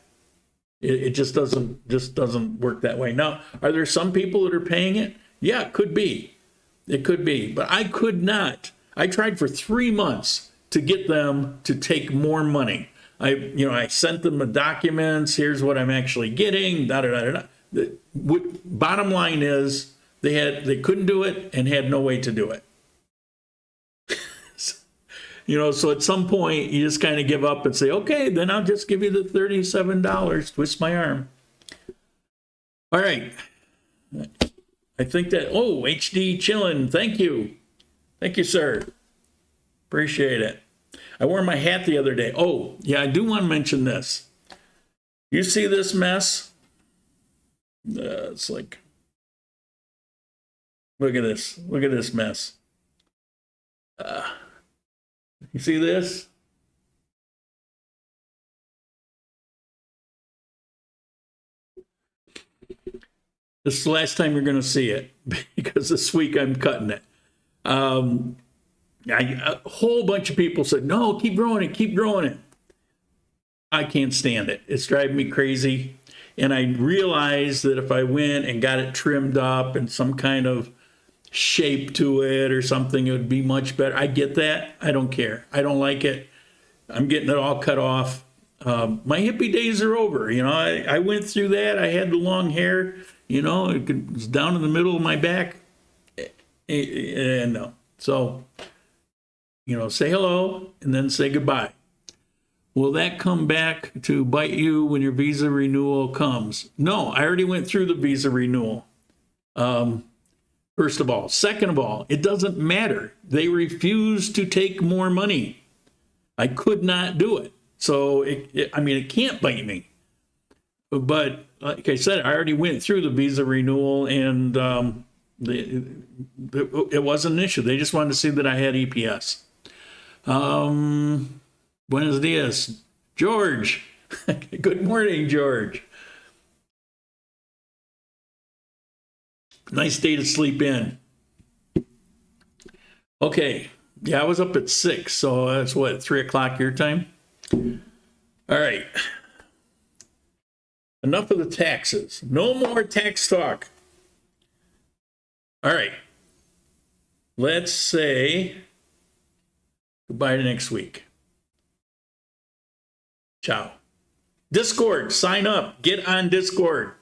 It just doesn't work that way. Now, are there some people that are paying it? Yeah, it could be. It could be, but I could not. I tried for 3 months to get them to take more money. I sent them the documents. Here's what I'm actually getting. Bottom line is they couldn't do it and had no way to do it. So at some point you just kind of give up and say, okay, then I'll just give you the $37. Twist my arm. All right. I think that, HD chillin'. Thank you. Thank you, sir. Appreciate it. I wore my hat the other day. Oh, yeah, I do want to mention this. You see this mess? It's like, look at this. Look at this mess. You see this? This is the last time you're going to see it because this week I'm cutting it. A whole bunch of people said, no, keep growing it, keep growing it. I can't stand it. It's driving me crazy. And I realized that if I went and got it trimmed up and some kind of shape to it or something, it would be much better. I get that. I don't care. I don't like it. I'm getting it all cut off. My hippie days are over. I went through that. I had the long hair. It was down in the middle of my back. And no. So, say hello and then say goodbye. Will that come back to bite you when your visa renewal comes? No, I already went through the visa renewal. First of all. Second of all, it doesn't matter. They refuse to take more money. I could not do it. So, it can't bite me. But like I said, I already went through the visa renewal, and it wasn't an issue. They just wanted to see that I had EPS. Buenos dias, George. Good morning, George. Nice day to sleep in. Okay. Yeah, I was up at 6, so that's what, 3 o'clock your time? All right. Enough of the taxes. No more tax talk. All right. Let's say goodbye to next week. Ciao. Discord, sign up. Get on Discord.